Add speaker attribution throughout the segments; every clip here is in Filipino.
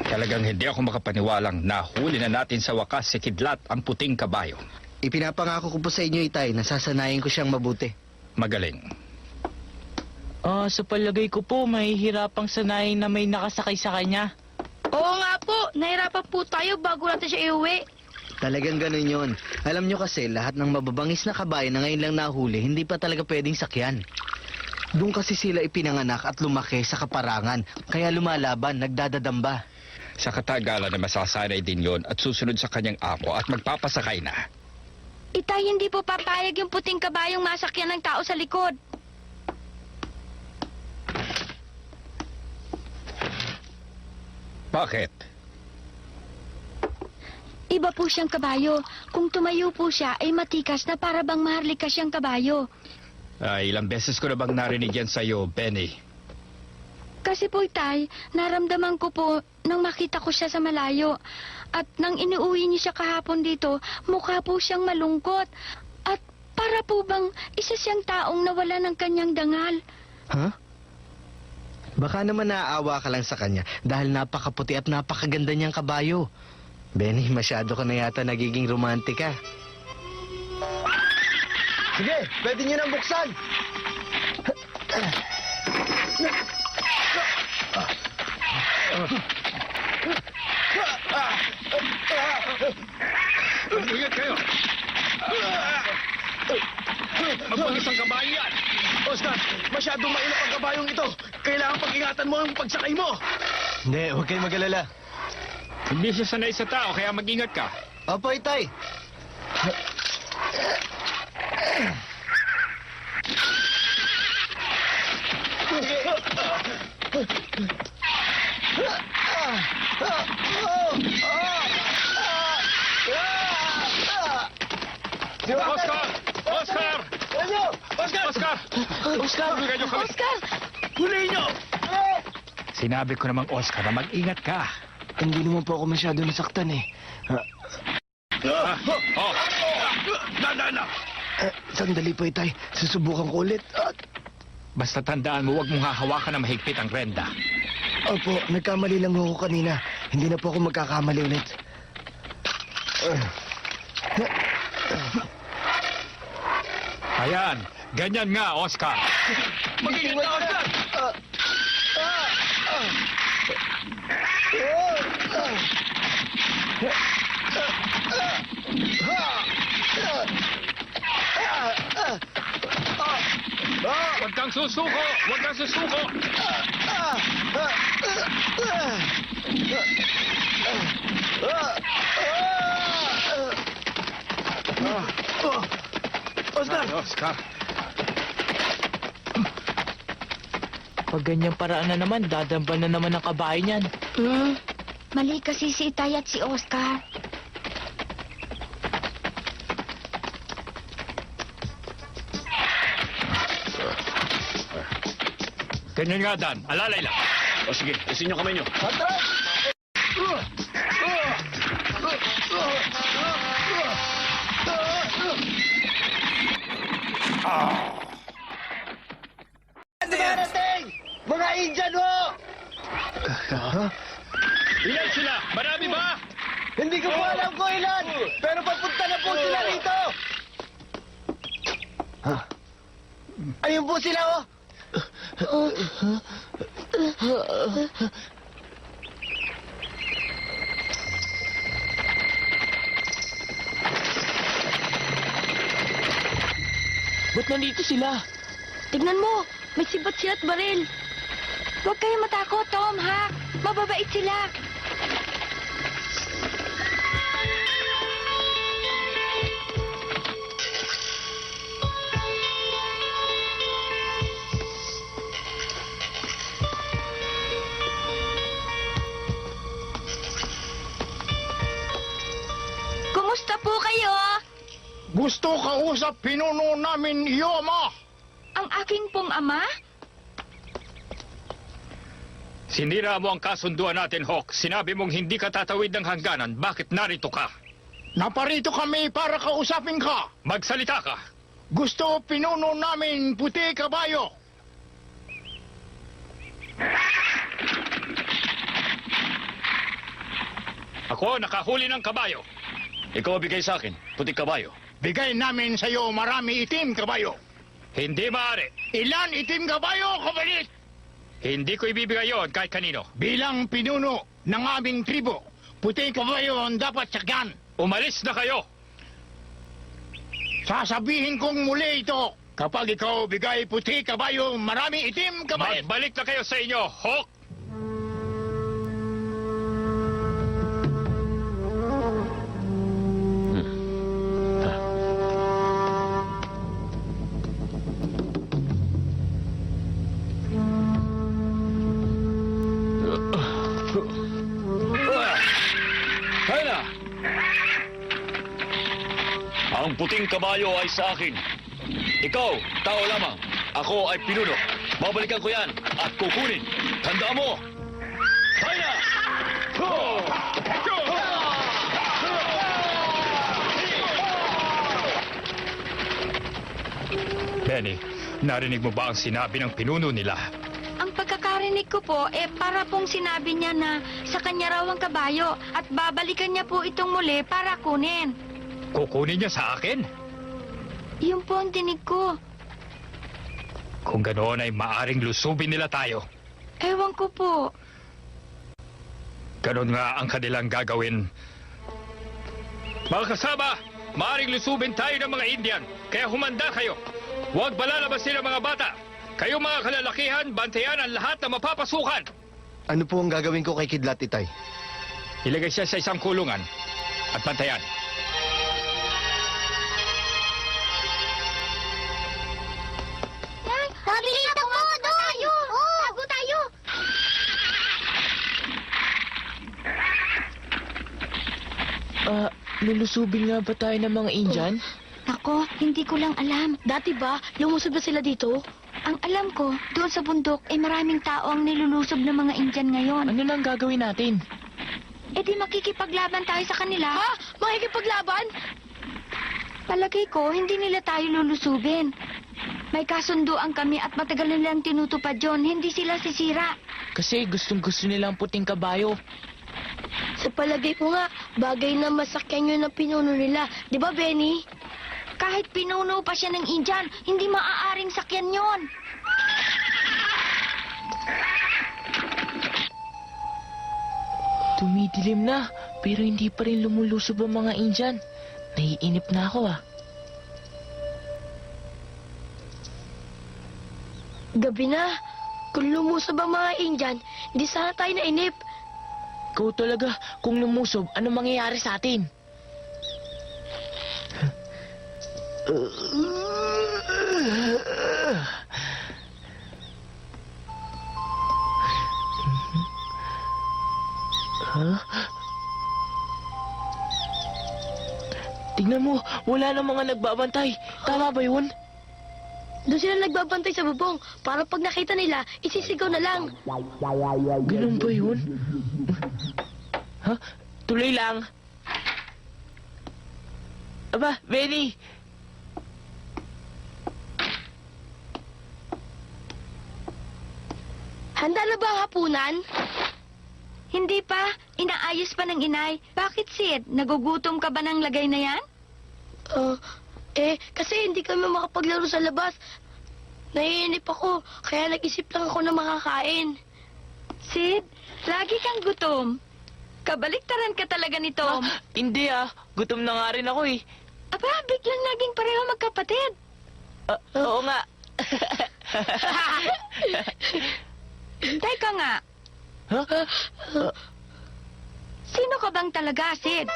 Speaker 1: Talagang hindi ako makapaniwalang nahuli na natin sa wakas si Kidlat ang puting kabayo.
Speaker 2: Ipinapangako ko po sa inyo, Itay, nasasanayin ko siyang mabuti.
Speaker 1: Magaling.
Speaker 3: Sa palagay ko po, mahihirapang sanayin na may nakasakay sa kanya.
Speaker 4: Oo nga po, nahirapan po tayo bago natin siya iuwi.
Speaker 2: Talagang ganun yon. Alam nyo kasi, lahat ng mababangis na kabayo na ngayon lang nahuli, hindi pa talaga pwedeng sakyan. Doon kasi sila ipinanganak at lumaki sa kaparangan, kaya lumalaban, nagdadadamba.
Speaker 1: Sa katagalan na masasanay din yon at susunod sa kanyang amo at magpapasakay na.
Speaker 4: Itay, hindi po papayag yung puting kabayong masakyan ng tao sa likod.
Speaker 1: Bakit?
Speaker 4: Iba po siyang kabayo. Kung tumayo po siya, ay matikas na para bang maharlika siyang kabayo.
Speaker 1: Ilang beses ko na bang narinig yan sa'yo, Benny?
Speaker 4: Kasi po, Itay, naramdaman ko po nang makita ko siya sa malayo. At nang inuuwi niya siya kahapon dito, mukha po siyang malungkot. At para po bang isa siyang taong nawala ng kanyang dangal.
Speaker 2: Ha? Baka naman naaawa ka lang sa kanya dahil napakaputi at napakaganda niyang kabayo. Benny, masyado ka na yata nagiging romantika. Sige, pwede niyo nang buksan.
Speaker 1: Ingat kayo! Magpagis ang kabayo yan!
Speaker 5: Oscar, masyadong mainap ang kabayong ito. Kailangan pag-ingatan mo ang pagsakay mo.
Speaker 2: Hindi, huwag kayong mag-alala.
Speaker 1: Hindi siya sanay sa tao, kaya mag-ingat ka.
Speaker 2: Opo, Itay.
Speaker 1: Oscar! Oscar!
Speaker 5: Oscar!
Speaker 1: Oscar!
Speaker 5: Oscar!
Speaker 1: Tulungan niyo kami.
Speaker 4: Oscar!
Speaker 5: Huliin niyo!
Speaker 1: Sinabi ko namang Oscar na mag-ingat ka.
Speaker 2: Hindi naman po ako masyado nasaktan eh.
Speaker 5: Dadana!
Speaker 2: Sandali po, Itay. Susubukan ko ulit.
Speaker 1: Basta tandaan mo, huwag mong hahawakan na mahigpit ang renda.
Speaker 2: Opo, nagkamali lang ako kanina. Hindi na po ako magkakamali ulit.
Speaker 1: Ayan, ganyan nga, Oscar.
Speaker 5: Mag-ingat ka, Oscar!
Speaker 1: Huwag kang susuko! Huwag kang susuko!
Speaker 5: Oscar!
Speaker 1: Oscar!
Speaker 3: Pag ganyang paraan na naman, dadamba na naman ang kabayo niyan.
Speaker 4: Mali kasi si Itay at si Oscar.
Speaker 1: Ganyan nga, Dan. Alalay lang.
Speaker 5: O sige, isin niyo kamay niyo.
Speaker 2: Darating! Mga Indian ho!
Speaker 1: Ilan sila? Marami ba?
Speaker 2: Hindi ko po alam kung ilan, pero papunta na po sila rito! Ayun po sila, oh!
Speaker 3: Ba't nandito sila?
Speaker 4: Tignan mo, may sibat sila at baril. Huwag kayong matakot, Tom, ha? Mababait sila. Kumusta po kayo?
Speaker 1: Gusto kausap pinuno namin iyo, Ama.
Speaker 4: Ang aking pong ama?
Speaker 1: Sinira mo ang kasunduan natin, Hawk. Sinabi mong hindi ka tatawid ng hangganan. Bakit narito ka?
Speaker 5: Naparito kami para kausapin ka.
Speaker 1: Magsalita ka.
Speaker 5: Gusto pinuno namin puti kabayo.
Speaker 1: Ako nakahuli ng kabayo.
Speaker 5: Ikaw bigay sa akin, puting kabayo.
Speaker 6: Bigay namin sa iyo marami itim kabayo.
Speaker 1: Hindi maaari.
Speaker 6: Ilan itim kabayo, kapalit?
Speaker 1: Hindi ko ibibigay yon kahit kanino.
Speaker 6: Bilang pinuno ng aming tribo, puti kabayo ang dapat sakyan.
Speaker 1: Umalis na kayo.
Speaker 6: Sasabihin kong muli ito. Kapag ikaw bigay puti kabayo, marami itim kabayo.
Speaker 1: Magbalik na kayo sa inyo, Hawk.
Speaker 5: Kaya! Ang puting kabayo ay sa akin. Ikaw, tao lamang. Ako ay pinuno. Babalikan ko yan at kukunin. Tandaan mo! Kaya!
Speaker 1: Benny, narinig mo ba ang sinabi ng pinuno nila?
Speaker 4: Ang pagkakarinig ko po, para pong sinabi niya na sa kanya raw ang kabayo at babalikan niya po itong muli para kunin.
Speaker 1: Kukunin niya sa akin?
Speaker 4: Yun po ang dinig ko.
Speaker 1: Kung ganoon ay maaring lusubin nila tayo.
Speaker 4: Ewan ko po.
Speaker 1: Ganon nga ang kanilang gagawin. Mga kasama, maaring lusubin tayo ng mga Indian, kaya humanda kayo. Huwag balalabasin ang mga bata. Kayo mga kalalakihan, bantayan ang lahat na mapapasukan.
Speaker 2: Ano po ang gagawin ko kay Kidlat, Itay?
Speaker 1: Ilagay siya sa isang kulungan at bantayan.
Speaker 4: Nabilis ako! Tayo! Tago tayo!
Speaker 3: Lulusubin nga ba tayo ng mga Indian?
Speaker 4: Ako, hindi ko lang alam. Dati ba, lumusob na sila dito? Ang alam ko, doon sa bundok, maraming tao ang nilulusob ng mga Indian ngayon.
Speaker 3: Ano nang gagawin natin?
Speaker 4: Di makikipaglaban tayo sa kanila. Ha? Makikipaglaban? Palagay ko, hindi nila tayo lulusubin. May kasunduan kami at matagal nilang tinutupad yun. Hindi sila sisira.
Speaker 3: Kasi gustong-gusto nilang puting kabayo.
Speaker 4: Sa palagay ko nga, bagay na masakyan yun ang pinuno nila. Di ba, Benny? Kahit pinuno pa siya ng Indian, hindi maaaring sakyan yon.
Speaker 3: Tumidilim na, pero hindi pa rin lumulusob ang mga Indian. Naiinip na ako
Speaker 4: Gabi na. Kung lumusob ang mga Indian, hindi sana tayo nainip.
Speaker 3: Ikaw talaga, kung lumusob, ano mangyayari sa atin? Tignan mo, wala na mga nagbabantay. Tama ba yun?
Speaker 4: Doon sila nagbabantay sa bubong para pag nakita nila, isisigaw na lang.
Speaker 3: Ganun ba yun? Ha? Tuloy lang. Aba, Benny!
Speaker 4: Handa na ba ang hapunan? Hindi pa. Inaayos pa ng inay. Bakit, Sid? Nagugutom ka ba ng lagay na yan? Kasi hindi kami makapaglaro sa labas. Naiinip ako, kaya nag-isip lang ako na makakain. Sid, lagi kang gutom. Kabaliktaran ka talaga ni Tom.
Speaker 3: Hindi gutom na nga rin ako eh.
Speaker 4: Aba, biglang naging pareho magkapatid.
Speaker 3: Oo nga.
Speaker 4: Teka nga,
Speaker 3: Ha?
Speaker 4: sino ka bang talaga, Sid?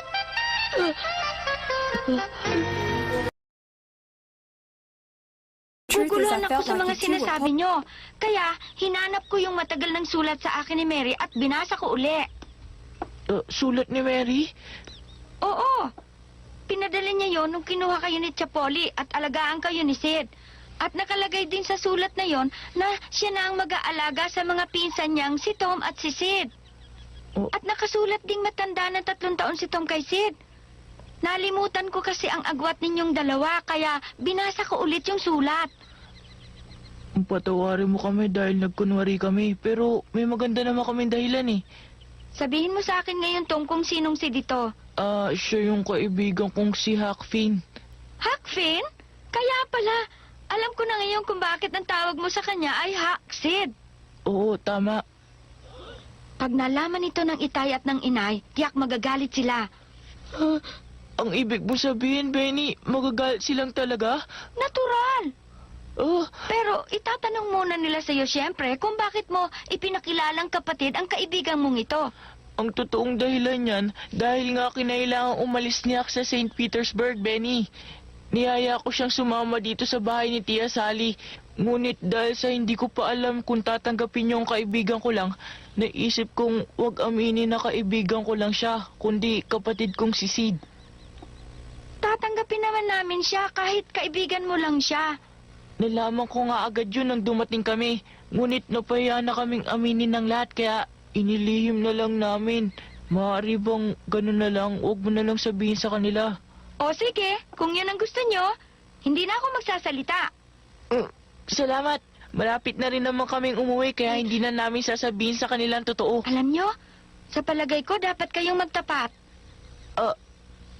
Speaker 4: Guguluhan ako sa mga sinasabi nyo. Kaya, hinanap ko yung matagal ng sulat sa akin ni Mary at binasa ko uli.
Speaker 3: Sulat ni Mary?
Speaker 4: Oo. Pinadala niya yon nung kinuha kayo ni Chapoli at alagaan kayo ni Sid. At nakalagay din sa sulat na yon na siya na ang mag-aalaga sa mga pinsan niyang si Tom at si Sid.
Speaker 3: Oh.
Speaker 4: At nakasulat ding matanda ng 3 taon si Tom kay Sid. Nalimutan ko kasi ang agwat ninyong dalawa kaya binasa ko ulit yung sulat.
Speaker 3: Patawarin mo kami dahil nagkunwari kami. Pero may maganda naman kaming dahilan eh.
Speaker 4: Sabihin mo sa akin ngayon, Tong, kung sinong si Dito.
Speaker 3: Siya yung kaibigan kong si Hakfin.
Speaker 4: Hakfin? Kaya pala, alam ko na ngayon kung bakit ang tawag mo sa kanya ay Haksid.
Speaker 3: Oo, tama.
Speaker 4: Pag nalaman ito ng itay at ng inay, tiyak magagalit sila.
Speaker 3: Ang ibig mo sabihin, Benny, magagalit silang talaga?
Speaker 4: Natural!
Speaker 3: Oh,
Speaker 4: Pero itatanong muna nila sa'yo siyempre kung bakit mo ipinakilalang kapatid ang kaibigan mong ito.
Speaker 3: ang totoong dahilan niyan, dahil nga kinailangang umalis niya sa St. Petersburg, Benny. Niyaya ko siyang sumama dito sa bahay ni Tia Sally. Ngunit dahil sa hindi ko pa alam kung tatanggapin yung kaibigan ko lang, naisip kong wag aminin na kaibigan ko lang siya, kundi kapatid kong si Sid.
Speaker 4: Tatanggapin naman namin siya kahit kaibigan mo lang siya.
Speaker 3: Nalaman ko nga agad yun nang dumating kami. Ngunit napahiya na kaming aminin ng lahat kaya inilihim na lang namin. Maaari bang ganun na lang, huwag mo na lang sabihin sa kanila.
Speaker 4: O sige, kung yun ang gusto nyo, hindi na ako magsasalita.
Speaker 3: Salamat. Malapit na rin naman kaming umuwi kaya hindi na namin sasabihin sa kanilang totoo.
Speaker 4: Alam nyo, sa palagay ko dapat kayong magtapat.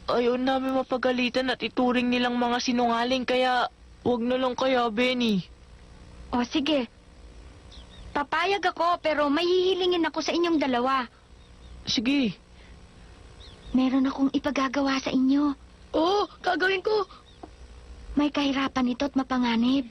Speaker 3: Ayaw namin mapagalitan at ituring nilang mga sinungaling kaya huwag na lang kaya, Benny.
Speaker 4: O sige, papayag ako pero may hihilingin ako sa inyong dalawa.
Speaker 3: Sige.
Speaker 4: Meron akong ipagagawa sa inyo.
Speaker 3: Oo, gagawin ko.
Speaker 4: May kahirapan ito at mapanganib.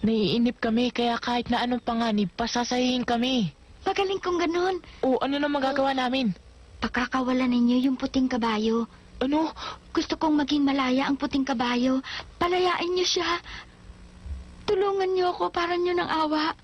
Speaker 3: Naiinip kami kaya kahit na anong panganib, pasasahihin kami.
Speaker 4: Magaling kong ganun.
Speaker 3: O ano na magagawa namin?
Speaker 4: Pakakawalan ninyo yung puting kabayo.
Speaker 3: Ano?
Speaker 4: Gusto kong maging malaya ang puting kabayo. Palayain niyo siya. Tulungan niyo ako para niyo ng awa.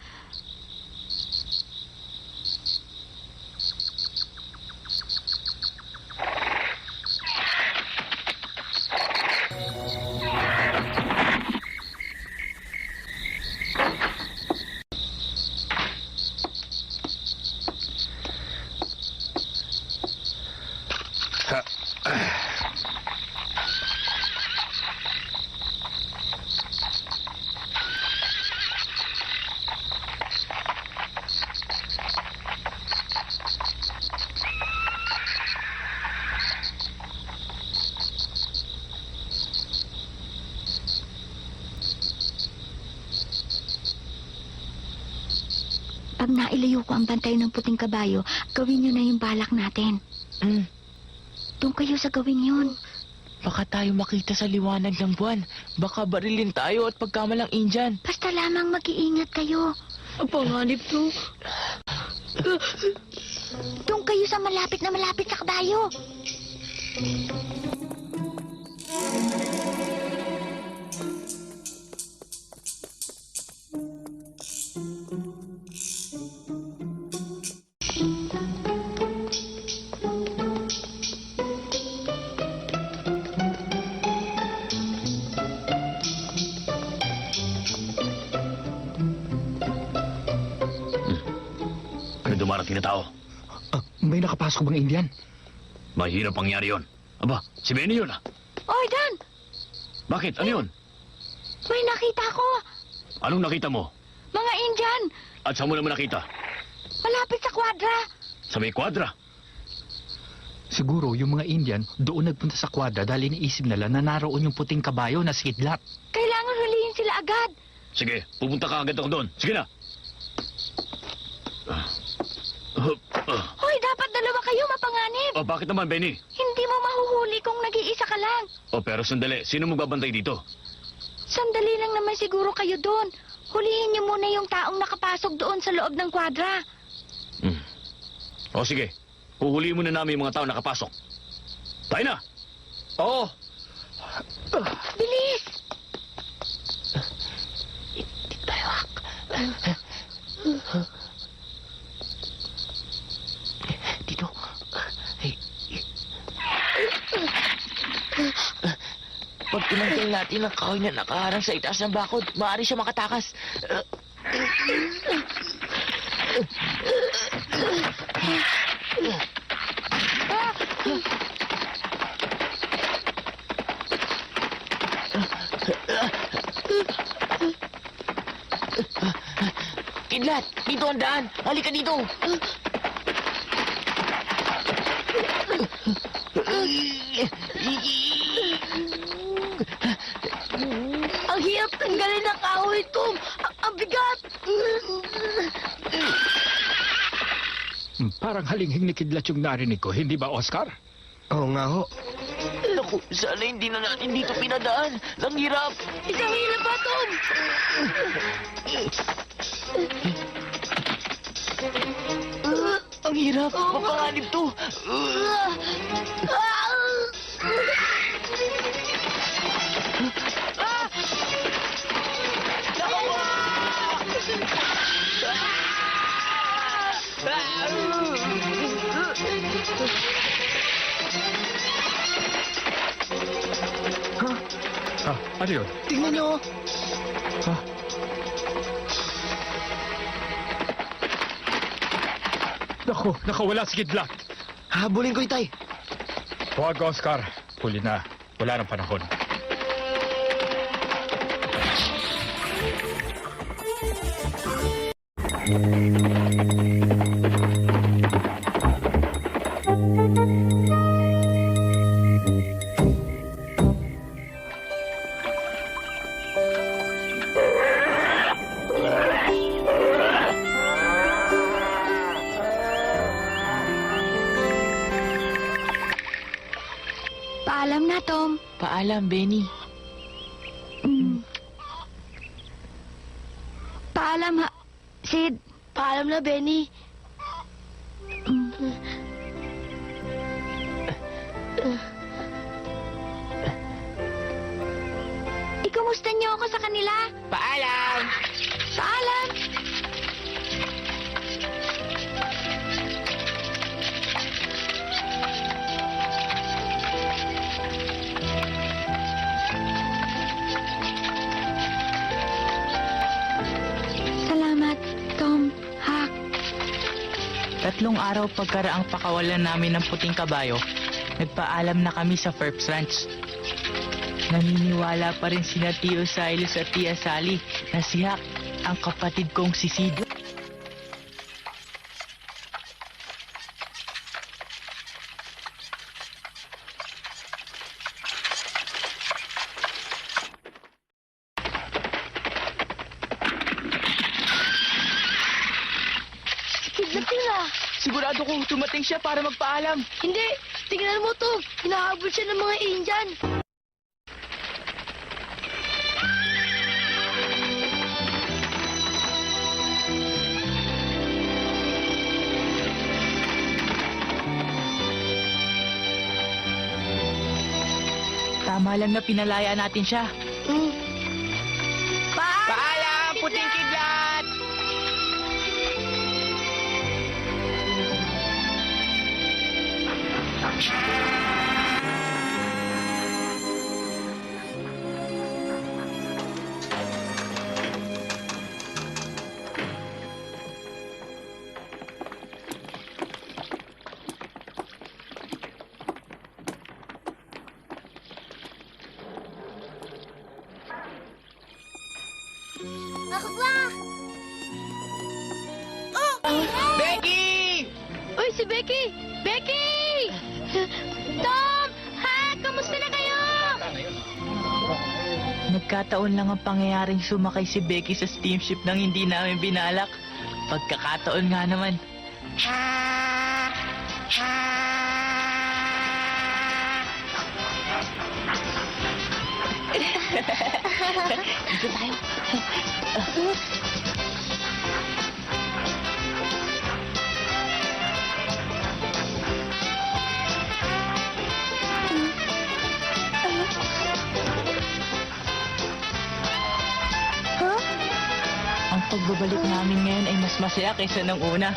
Speaker 4: Pag nailayo ko ang bantay ng puting kabayo, gawin niyo na yung balak natin. Doon kayo sa gawin yun.
Speaker 3: Baka tayo makita sa liwanag ng buwan. Baka barilin tayo at pagkamalang Indian.
Speaker 4: Basta lamang mag-iingat kayo.
Speaker 3: Panganib to.
Speaker 4: Doon kayo sa malapit sa kabayo.
Speaker 5: Dumarating na tao.
Speaker 6: May nakapasok bang Indian?
Speaker 5: Mahirap pangyari yon. Aba, si Benny yun ah.
Speaker 4: Oy, Dan!
Speaker 5: Bakit? Ano yun?
Speaker 4: May nakita ko.
Speaker 5: Anong nakita mo?
Speaker 4: Mga Indian.
Speaker 5: At saan mo naman nakita?
Speaker 4: Malapit sa kwadra.
Speaker 5: Sa may kwadra.
Speaker 6: Siguro yung mga Indian doon nagpunta sa kwadra dahil iniisip nila na naroon yung puting kabayo na si Kidlat.
Speaker 4: Kailangan hulihin sila agad.
Speaker 5: Sige, pupunta ka agad ako doon. Sige na.
Speaker 4: Hoy, dapat dalawa kayo mapanganib.
Speaker 5: Oh, bakit naman, Benny?
Speaker 4: Hindi mo mahuhuli kung nag-iisa ka lang.
Speaker 5: Oh, pero sandali. Sino magbabantay dito?
Speaker 4: Sandali lang naman siguro kayo doon. Hulihin niyo muna yung taong nakapasok doon sa loob ng kwadra.
Speaker 5: Oh, sige. Huhulihin muna namin yung mga tao nakapasok. Tayo na!
Speaker 6: Oo.
Speaker 4: Bilis!
Speaker 3: Dito. Pag tinanggal natin ang kahoy na nakaharang sa itaas ng bakod, maaari siya makatakas. Kidlat, dito ang daan. Halika dito.
Speaker 4: Ang hirap tanggalin ng kahoy, Tom. Ang bigat.
Speaker 1: Parang halinghing ni Kidlat yung narinig ko, hindi ba, Oscar?
Speaker 2: Oo nga ho.
Speaker 3: Naku, sana hindi na natin dito pinadaan. Ang hirap.
Speaker 4: Isang hirap ba, Tom?
Speaker 3: Ang hirap. Mapanganib to.
Speaker 1: Ano yun?
Speaker 2: Tingnan nyo.
Speaker 1: Naku, nakawala si Kidlat.
Speaker 2: Habulin ko, Itay.
Speaker 1: Huwag, Oscar. Huli na. Wala ng panahon.
Speaker 4: Paalam na, Tom.
Speaker 3: Paalam, Benny.
Speaker 4: Paalam, Sid. Paalam na, Benny. Ikumusta niyo ako sa kanila?
Speaker 3: Paalam!
Speaker 4: Paalam! Salamat, Tom, Hak.
Speaker 3: 3 araw pagkaraang pakawalan namin ng puting kabayo, nagpaalam na kami sa Ferps Ranch. Naniniwala pa rin sina Tio Silas at Tia Sally na si Hak ang kapatid kong si Sid.
Speaker 4: Kidlat nila.
Speaker 3: Sigurado kong tumating siya para magpaalam.
Speaker 4: Hindi, tingnan mo to. Hinahabol siya ng mga Indian.
Speaker 3: Tama lang na pinalaya natin siya. Paalam, puting kidlat! Becky!
Speaker 4: Uy, si Becky! Becky! Tom! Ha? Kamusta na kayo?
Speaker 3: Nagkataon lang ang pangyayaring sumakay si Becky sa steamship nang hindi namin binalak. Pagkakataon nga naman. Dito tayo. Ang pagbabalik namin ngayon ay mas masaya kaysa nung una.